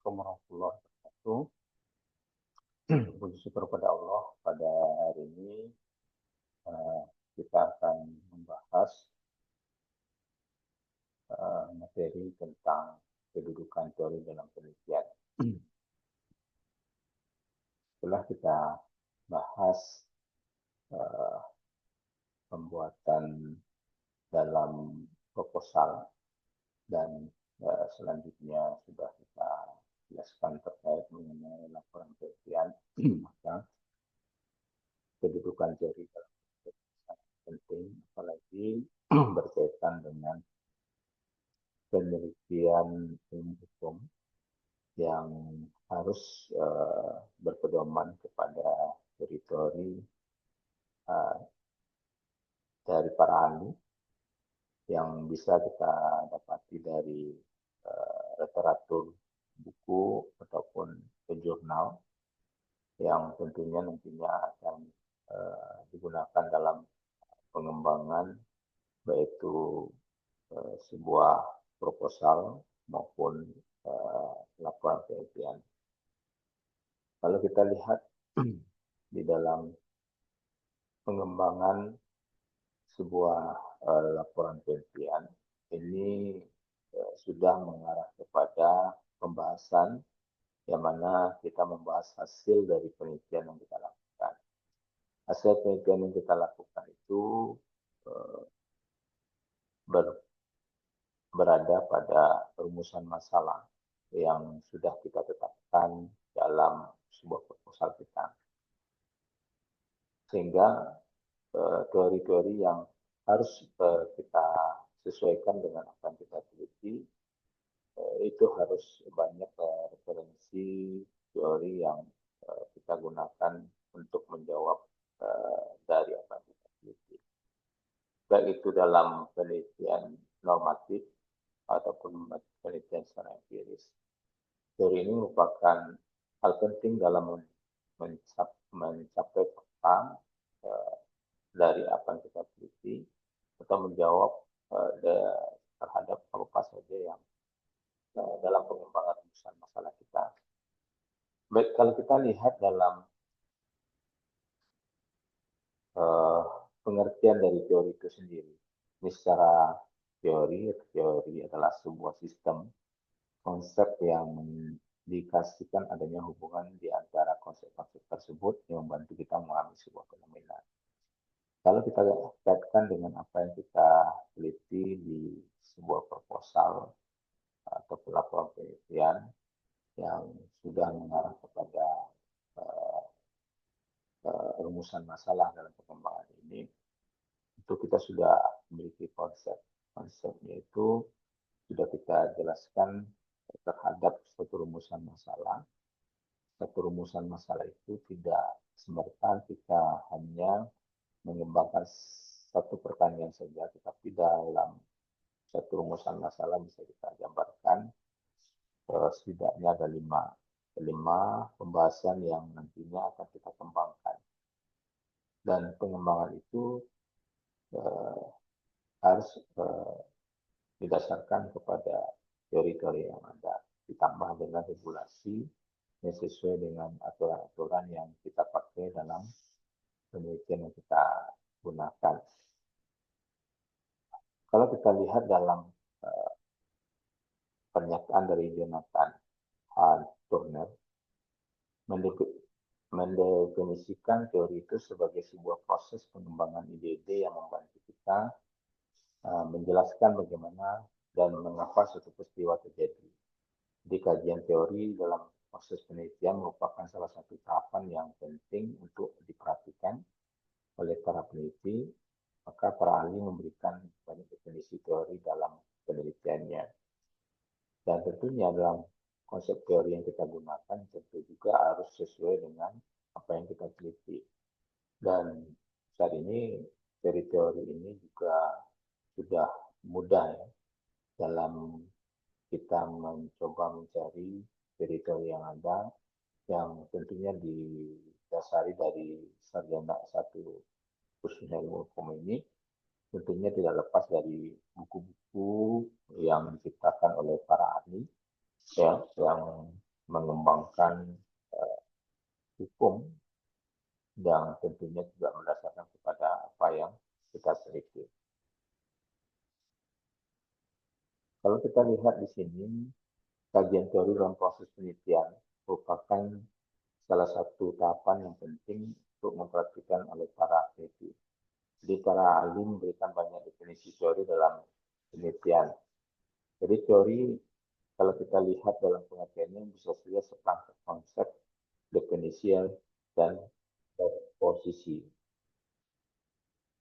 Assalamualaikum warahmatullahi wabarakatuh. Puji syukur pada Allah, pada hari ini kita akan membahas materi tentang kedudukan teori dalam penelitian. Setelah kita bahas pembuatan dalam proposal dan selanjutnya sudah kita jelaskan terkait mengenai laporan penelitian, maka kedudukan teori dalam penelitian sangat penting, apalagi berkaitan dengan penelitian ilmu hukum yang harus berpedoman kepada teori-teori dari para ahli yang bisa kita dapati dari literatur buku ataupun jurnal yang tentunya nantinya akan digunakan dalam pengembangan baik itu sebuah proposal maupun laporan penelitian. Kalau kita lihat di dalam pengembangan sebuah laporan penelitian, ini sudah mengarah kepada pembahasan yang mana kita membahas hasil dari penelitian yang kita lakukan. Hasil penelitian yang kita lakukan itu berada pada rumusan masalah yang sudah kita tetapkan dalam sebuah proposal kita. Sehingga teori-teori yang harus kita sesuaikan dengan apa yang kita teliti, itu harus banyak referensi teori yang kita gunakan untuk menjawab dari apa yang kita teliti. Baik itu dalam penelitian normatif ataupun penelitian secara empiris. Teori ini merupakan hal penting dalam mencapai fakta dari apa yang kita teliti atau menjawab terhadap apa saja yang dalam pengembangan rumusan masalah kita. Baik, kalau kita lihat dalam pengertian dari teori itu sendiri, ini secara teori adalah sebuah sistem konsep yang dikasihkan adanya hubungan di antara konsep-konsep tersebut yang membantu kita memahami sebuah fenomena. Kalau kita kaitkan dengan apa yang kita teliti di sebuah proposal atau laporan penelitian yang sudah mengarah kepada rumusan masalah dalam pengembangan ini, itu kita sudah memiliki konsep. Konsepnya itu sudah kita jelaskan terhadap suatu rumusan masalah. Satu rumusan masalah itu tidak semerta kita hanya mengembangkan satu pertanyaan saja, tetapi dalam satu rumusan masalah bisa kita gambarkan setidaknya ada lima pembahasan yang nantinya akan kita kembangkan. Dan pengembangan itu harus didasarkan kepada teori-teori yang ada, ditambah dengan regulasi yang sesuai dengan aturan-aturan yang kita pakai dalam penelitian yang kita gunakan. Kalau kita lihat dalam pernyataan dari Jonathan Hahn Turner, mendefinisikan teori itu sebagai sebuah proses pengembangan ide-ide yang membantu kita menjelaskan bagaimana dan mengapa suatu peristiwa terjadi. Di kajian teori dalam proses penelitian merupakan salah satu tahapan yang penting untuk diperhatikan oleh para peneliti, maka para ahli memberikan banyak definisi teori dalam penelitiannya. Dan tentunya dalam konsep teori yang kita gunakan tentu juga harus sesuai dengan apa yang kita teliti. Dan saat ini teori-teori ini juga sudah mudah ya, dalam kita mencoba mencari teori-teori yang ada yang tentunya didasari dari sarjana satu khususnya ilmu hukum ini, tentunya tidak lepas dari buku-buku yang diciptakan oleh para ahli ya, yang Kalau kita lihat di sini, kajian teori dalam proses penelitian merupakan salah satu tahapan yang penting untuk memperhatikan oleh para peneliti. Jadi para ahli memberikan banyak definisi teori dalam penelitian. Jadi teori kalau kita lihat dalam pengertiannya bisa saja seperangkat konsep, definisi dan posisi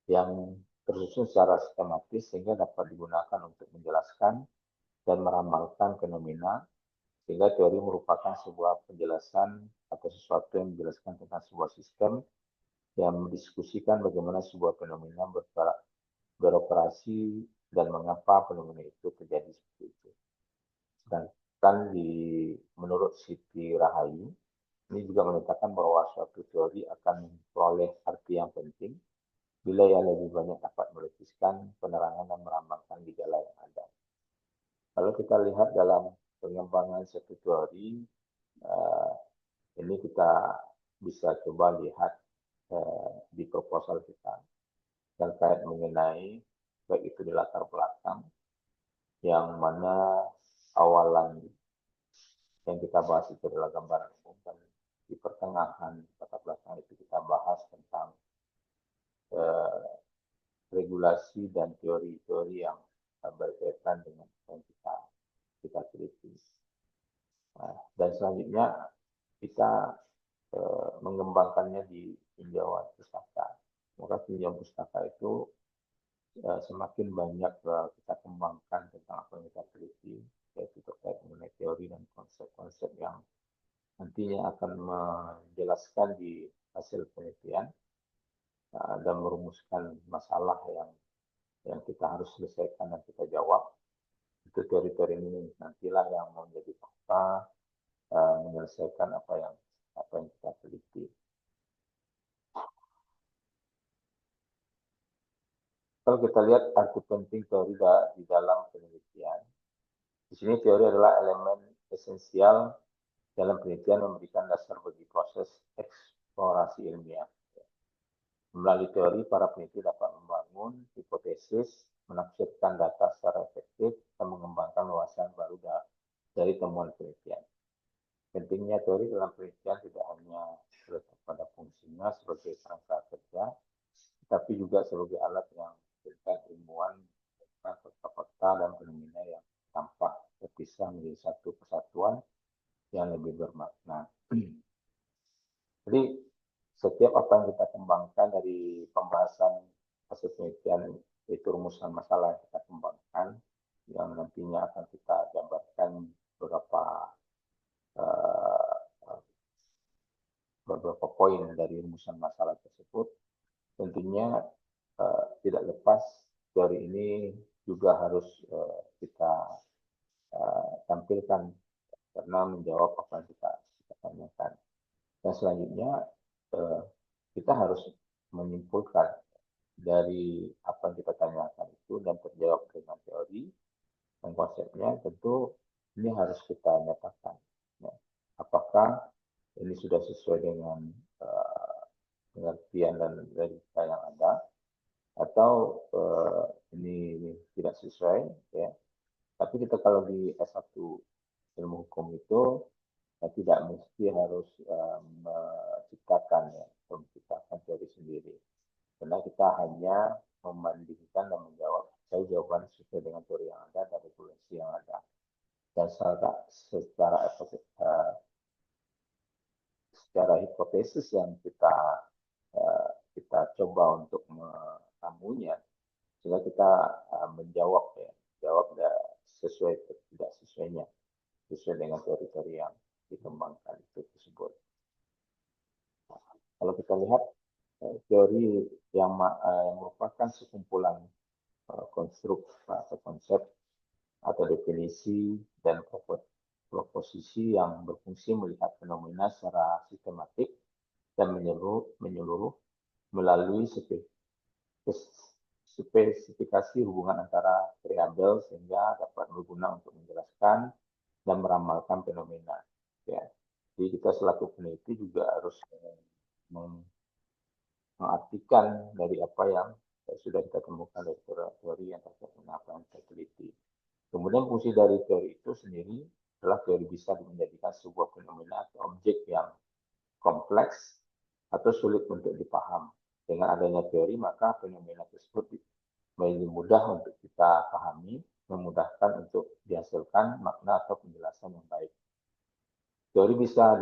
yang tersusun secara sistematis sehingga dapat digunakan untuk menjelaskan dan meramalkan fenomena, sehingga teori merupakan sebuah penjelasan atau sesuatu yang menjelaskan tentang sebuah sistem yang mendiskusikan bagaimana sebuah fenomena beroperasi dan mengapa fenomena itu terjadi seperti itu. Sedangkan menurut Siti Rahayu, ini juga menyatakan bahwa suatu teori akan memperoleh arti yang penting bila ia lebih banyak dapat melukiskan penerangan dan meramalkan gejala yang ada. Kalau kita lihat dalam pengembangan satu teori, ini kita bisa coba lihat di proposal kita terkait mengenai baik itu di latar belakang, yang mana awalan yang kita bahas itu adalah gambaran umum, dan di pertengahan latar belakang itu kita bahas tentang regulasi dan teori-teori yang berkaitan dengan yang kita teliti. Dan selanjutnya kita mengembangkannya di tinjauan pustaka. Maka tinjauan pustaka itu semakin banyak kita kembangkan tentang apa yang kita teliti, yaitu terkait mengenai teori dan konsep-konsep yang nantinya akan menjelaskan di hasil penelitian dan merumuskan masalah yang kita harus selesaikan dan kita jawab. Itu teori-teori ini nantilah yang menjadi fakta, menyelesaikan apa yang kita teliti. Kalau kita lihat arti penting teori di dalam penelitian, di sini teori adalah elemen esensial dalam penelitian, memberikan dasar bagi proses eksplorasi ilmiah. Melalui teori, para peneliti dapat membangun hipotesis, menafsirkan data secara efektif, dan mengembangkan wawasan baru dari temuan penelitian. Pentingnya teori dalam penelitian tidak hanya terletak pada fungsinya sebagai kerangka kerja, tapi juga sebagai alat yang terkait ilmuwan fakta-fakta dan fenomena yang tampak terpisah menjadi satu kesatuan yang lebih bermakna. Jadi setiap apa yang kita kembangkan dari pembahasan hasil penelitian itu rumusan masalah yang kita kembangkan, yang nantinya akan kita gambarkan beberapa poin dari rumusan masalah tersebut. Tentunya tidak lepas teori ini juga harus kita tampilkan karena menjawab apa yang kita tanyakan. Dan selanjutnya kita harus menyimpulkan dari apa yang kita tanyakan itu dan terjawab dengan teori dan konsepnya. Tentu ini harus kita nyatakan, ya, apakah ini sudah sesuai dengan pengertian dan logika yang ada, atau ini tidak sesuai, ya. Tapi kita kalau di S1 ilmu hukum itu tidak mesti harus menciptakan, ya, menciptakan teori sendiri. Karena kita hanya membandingkan dan menjawab jawaban sesuai dengan teori yang ada dan regulasi yang ada. Dan secara hipotesis yang kita coba untuk menemunya, sehingga kita menjawab, ya, sesuai tidak sesuainya, sesuai dengan teori-teori yang dikembangkan itu tersebut. Kalau kita lihat teori yang merupakan sekumpulan konstruk atau konsep atau definisi dan proposisi yang berfungsi melihat fenomena secara sistematik dan menyeluruh melalui spesifikasi hubungan antara variabel sehingga dapat berguna untuk menjelaskan dan meramalkan fenomena. Ya. Jadi kita selaku peneliti juga harus mengartikan dari apa yang sudah kita temukan dari teori yang terkait dengan apa yang kita teliti. Kemudian fungsi dari teori itu sendiri adalah teori bisa menjadikan sebuah fenomena atau objek yang kompleks atau sulit untuk dipaham. Dengan adanya teori, maka fenomena tersebut menjadi mudah untuk kita pahami, memudahkan untuk dihasilkan makna atau penjelasan yang baik. Teori bisa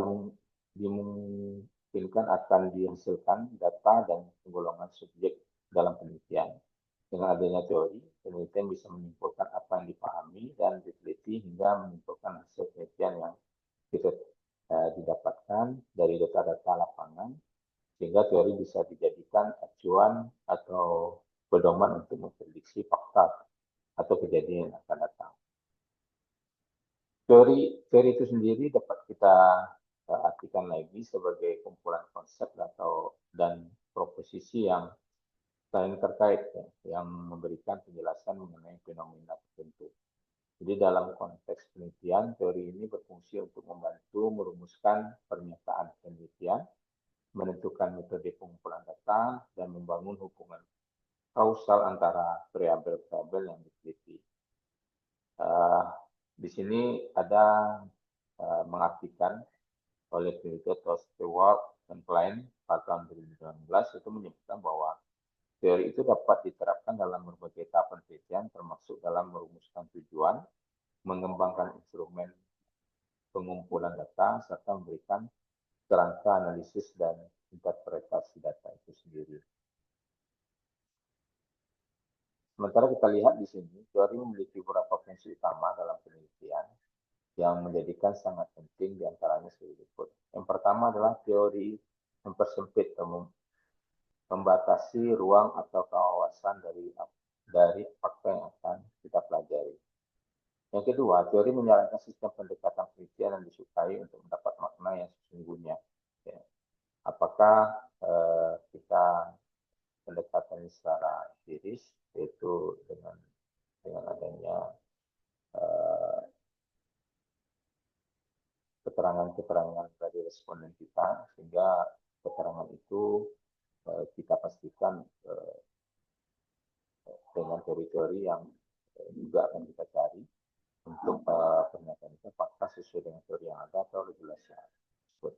dimungkinkan akan dihasilkan data dan penggolongan subjek dalam penelitian. Dengan adanya teori, penelitian bisa menyimpulkan apa yang dipahami dan diteliti hingga menyimpulkan hasil penelitian yang kita didapatkan dari data-data lapangan, sehingga teori bisa dijadikan acuan atau pedoman untuk memprediksi fakta atau kejadian yang akan datang. Teori itu sendiri dapat kita artikan lagi sebagai kumpulan konsep dan proposisi yang saling terkait, yang memberikan penjelasan mengenai fenomena tertentu. Jadi dalam konteks penelitian, teori ini berfungsi untuk membantu merumuskan pernyataan penelitian, menentukan metode pengumpulan data, dan membangun hubungan kausal antara variabel-variabel yang diteliti. Di sini ada mengartikan oleh peneliti Stewart dan Klein pada tahun 2019 itu menyebutkan bahwa teori itu dapat diterapkan dalam berbagai tahapan penelitian, termasuk dalam merumuskan tujuan, mengembangkan instrumen pengumpulan data, serta memberikan kerangka analisis dan interpretasi data itu sendiri. Sementara kita lihat di sini, teori memiliki beberapa fungsi utama dalam penelitian yang menjadikan sangat penting diantaranya sebagai berikut. Yang pertama adalah teori mempersempit atau membatasi ruang atau kawasan dari fakta yang akan kita pelajari. Yang kedua, teori menyarankan sistem pendekatan penelitian yang disukai untuk mendapat makna yang sesungguhnya. Ya. Apakah kita pendekatan secara empiris, yaitu dengan adanya keterangan-keterangan dari responden kita, sehingga keterangan itu kita pastikan dengan teori-teori yang juga akan kita cari untuk pernyataan itu fakta sesuai dengan teori yang ada atau regulasi yang tersebut.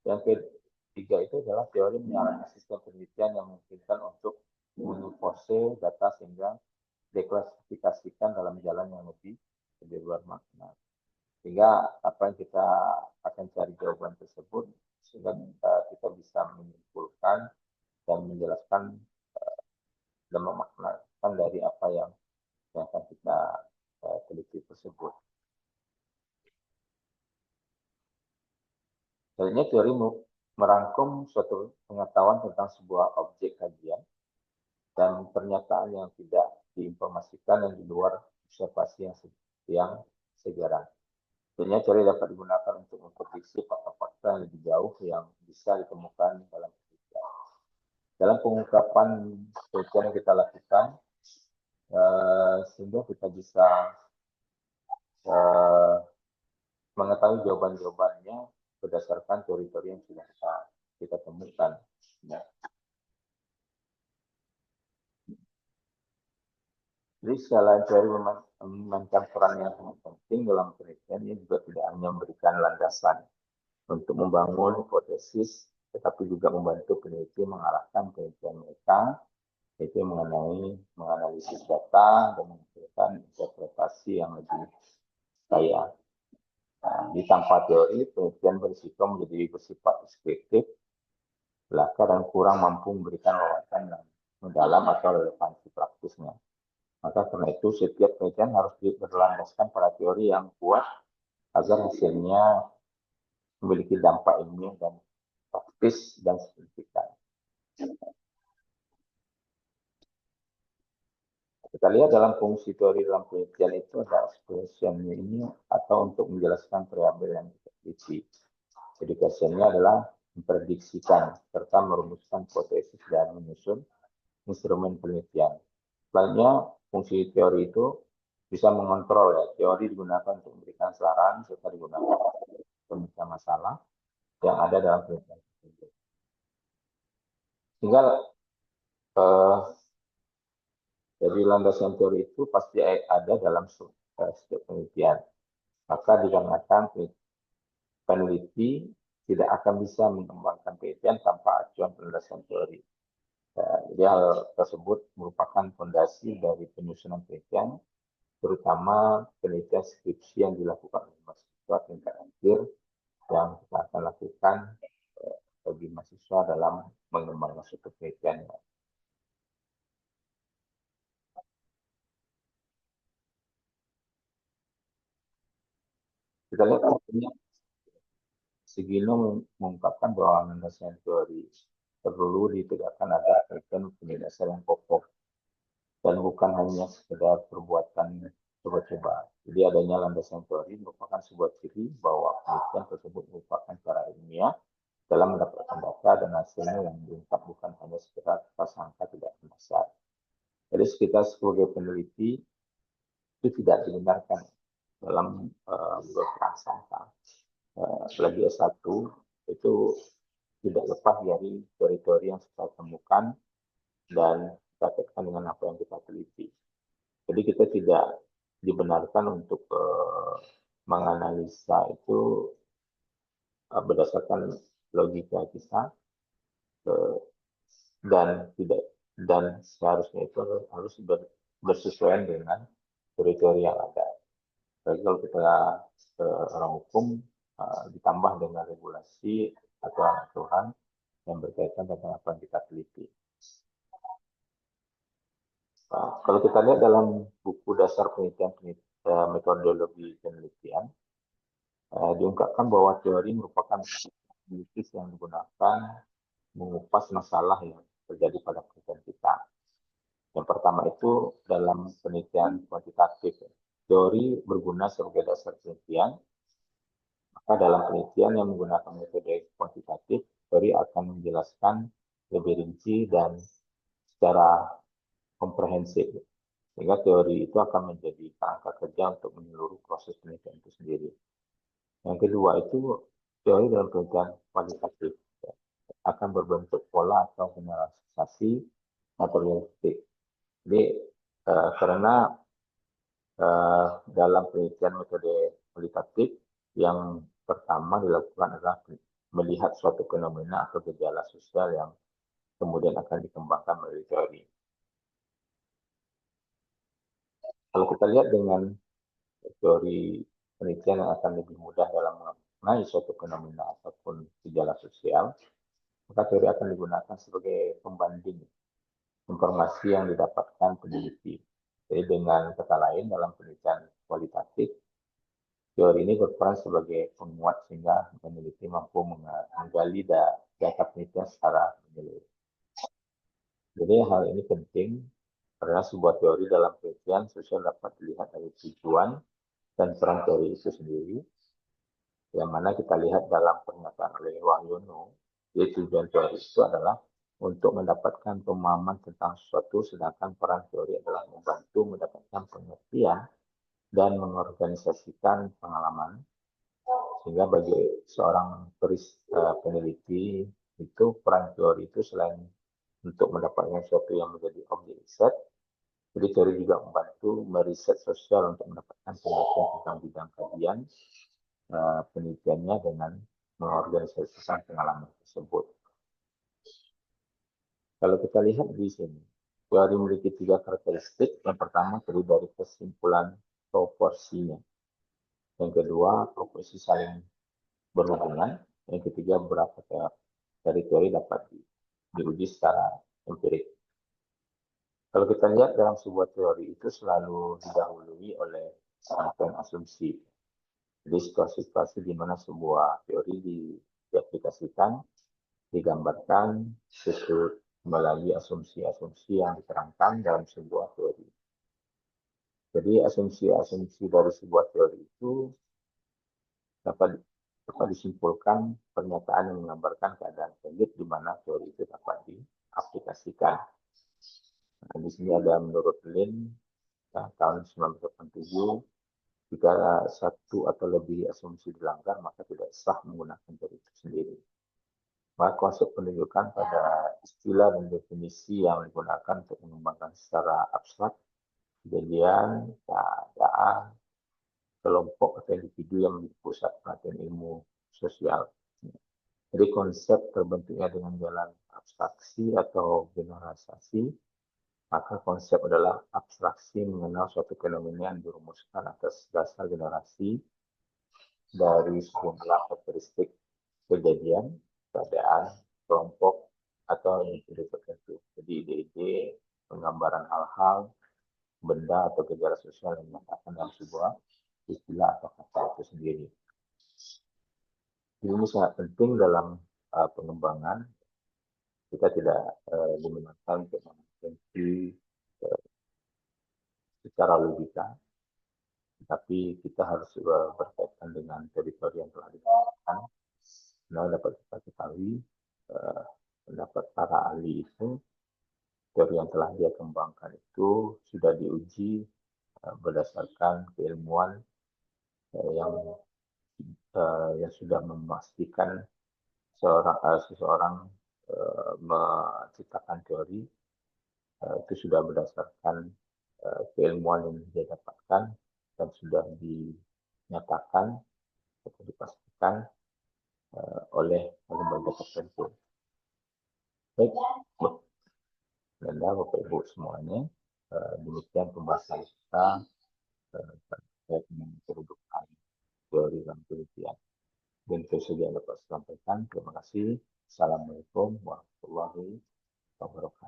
Yang ketiga itu adalah teori menyarankan sistem penelitian yang memungkinkan untuk menyuppose data sehingga diklasifikasikan dalam jalan yang lebih bermakna. Sehingga apa yang kita akan cari jawaban tersebut, sehingga kita bisa menyimpulkan dan menjelaskan dan memaknakan dari apa yang akan kita teliti tersebut. Selanjutnya, teori merangkum suatu pengetahuan tentang sebuah objek kajian dan pernyataan yang tidak diinformasikan yang di luar observasi yang segera. Tentunya teori dapat digunakan untuk memprediksi fakta-fakta yang lebih jauh yang bisa ditemukan dalam penelitian. Dalam pengungkapan penelitian yang kita lakukan, sehingga kita bisa mengetahui jawaban-jawabannya berdasarkan teori-teori yang sudah kita temukan. Ya. Jadi selain teori memainkan peran yang sangat penting dalam penelitian, ini juga tidak hanya memberikan landasan untuk membangun hipotesis, tetapi juga membantu peneliti mengarahkan penelitian mereka, yaitu menganalisis data dan menghasilkan interpretasi yang lebih kaya. Nah, di tanpa teori, penelitian berisiko menjadi bersifat deskriptif, belaka, dan kurang mampu memberikan wawasan yang mendalam atau relevansi praktisnya. Maka karena itu, setiap penelitian harus berlandaskan pada teori yang kuat agar hasilnya memiliki dampak ilmiah dan praktis dan signifikan. Kita lihat dalam fungsi teori dalam penelitian itu ada expressionnya ini atau untuk menjelaskan variabel yang diteliti. Educationnya adalah memprediksikan serta merumuskan hipotesis dan menyusun instrumen penelitian. Selanjutnya, fungsi teori itu bisa mengontrol ya. Teori digunakan untuk memberikan saran serta digunakan untuk memecah masalah yang ada dalam penelitian tersebut. Sehingga jadi landasan teori itu pasti ada dalam setiap penelitian. Maka dikarenakan peneliti tidak akan bisa mengembangkan penelitian tanpa acuan penjelasan teori. Jadi hal tersebut merupakan fondasi dari penyusunan penelitian, terutama penelitian skripsi yang dilakukan oleh mahasiswa tingkat akhir yang kita akan lakukan bagi mahasiswa dalam mengembangkan suatu penelitian. Kita lihat Sugino mengungkapkan bahwa landasan teori perlu ditegakkan ada penelitian dasar yang kokoh dan bukan hanya sekedar perbuatan coba-coba. Jadi adanya landasan teori merupakan sebuah ciri bahwa penelitian tersebut merupakan cara ilmiah dalam mendapatkan data dan hasilnya yang diungkap bukan hanya sekedar prasangka tidak berdasar. Jadi kita sebagai peneliti itu tidak dibenarkan dalam berprasangka. Lagi S1 itu tidak lepas dari teori-teori yang kita temukan dan kita kaitkan dengan apa yang kita teliti. Jadi kita tidak dibenarkan untuk menganalisa itu berdasarkan logika kita dan seharusnya itu harus bersesuaian dengan teori-teori yang ada. Jadi kalau kita orang hukum ditambah dengan regulasi atau aturan yang berkaitan dengan apa yang kita teliti. Kalau kita lihat dalam buku dasar penelitian metodologi penelitian, diungkapkan bahwa teori merupakan analisis yang digunakan mengupas masalah yang terjadi pada penelitian kita. Yang pertama itu dalam penelitian kuantitatif. Teori berguna sebagai dasar penelitian. Maka dalam penelitian yang menggunakan metode kuantitatif, teori akan menjelaskan lebih rinci dan secara komprehensif. Sehingga teori itu akan menjadi kerangka kerja untuk menyeluruh proses penelitian itu sendiri. Yang kedua itu teori dalam penelitian kualitatif akan berbentuk pola atau generalisasi materialistik. Jadi karena dalam penelitian metode kualitatif yang pertama dilakukan adalah melihat suatu fenomena atau gejala sosial yang kemudian akan dikembangkan melalui teori. Kalau kita lihat dengan teori penelitian yang akan lebih mudah dalam mengenai suatu fenomena ataupun gejala sosial, maka teori akan digunakan sebagai pembanding informasi yang didapatkan peneliti. Jadi dengan kata lain dalam penelitian kualitatif, teori ini berperan sebagai penguat sehingga peneliti mampu menggali data penelitian secara menyeluruh. Jadi hal ini penting karena sebuah teori dalam penelitian sosial dapat dilihat dari tujuan dan peran teori itu sendiri, yang mana kita lihat dalam pernyataan oleh Wahyono, yaitu tujuan teori itu adalah untuk mendapatkan pemahaman tentang sesuatu, sedangkan peran teori adalah membantu mendapatkan pengertian dan mengorganisasikan pengalaman. Sehingga bagi seorang peneliti itu peran teori itu selain untuk mendapatkan sesuatu yang menjadi objek riset, jadi teori juga membantu meriset sosial untuk mendapatkan penelitian tentang bidang kajian penelitiannya dengan mengorganisasikan pengalaman tersebut. Kalau kita lihat di sini, teori memiliki 3 karakteristik. Yang pertama terdiri dari kesimpulan proporsinya. Yang kedua, proporsi saling berhubungan. Yang ketiga, beberapa dari teori dapat diuji secara empirik. Kalau kita lihat dalam sebuah teori itu selalu didahului oleh serangkaian asumsi. Jadi situasi-situasi di mana sebuah teori diaplikasikan, digambarkan melalui asumsi-asumsi yang diterangkan dalam sebuah teori. Jadi asumsi-asumsi dari sebuah teori itu dapat disimpulkan pernyataan yang menggambarkan keadaan tersebut di mana teori itu dapat diaplikasikan. Nah, di sini ada menurut Lin tahun 1987, jika satu atau lebih asumsi dilanggar maka tidak sah menggunakan teori itu sendiri. Maka konsep penunjukan pada istilah dan definisi yang digunakan untuk mengembangkan secara abstrak kejadian, keadaan, kelompok atau individu yang menjadi pusat perhatian ilmu sosial. Jadi konsep terbentuknya dengan jalan abstraksi atau generalisasi, maka konsep adalah abstraksi mengenal suatu fenomena yang dirumuskan atas dasar generasi dari sejumlah karakteristik kejadian, keadaan, kelompok, atau individu tertentu. Jadi ide-ide penggambaran hal-hal, benda atau gejala sosial yang dinyatakan dalam sebuah istilah atau kata itu sendiri. Ini sangat penting dalam pengembangan. Kita tidak digunakan untuk mengerti secara logika, tapi kita harus berkaitan dengan teritori yang telah dikembangkan. Nah, dapat kita ketahui pendapat para ahli itu, teori yang telah dia kembangkan itu sudah diuji berdasarkan keilmuan yang sudah memastikan seseorang menciptakan teori itu sudah berdasarkan keilmuan yang dia dapatkan dan sudah dinyatakan atau dipastikan oleh lembaga tertentu. Baik, Bapak Ibu semuanya, demikian pembahasan kita terkait dengan kedudukan teori dan penelitian. Dan itu saja yang dapat saya sampaikan. Terima kasih. Assalamualaikum warahmatullahi wabarakatuh.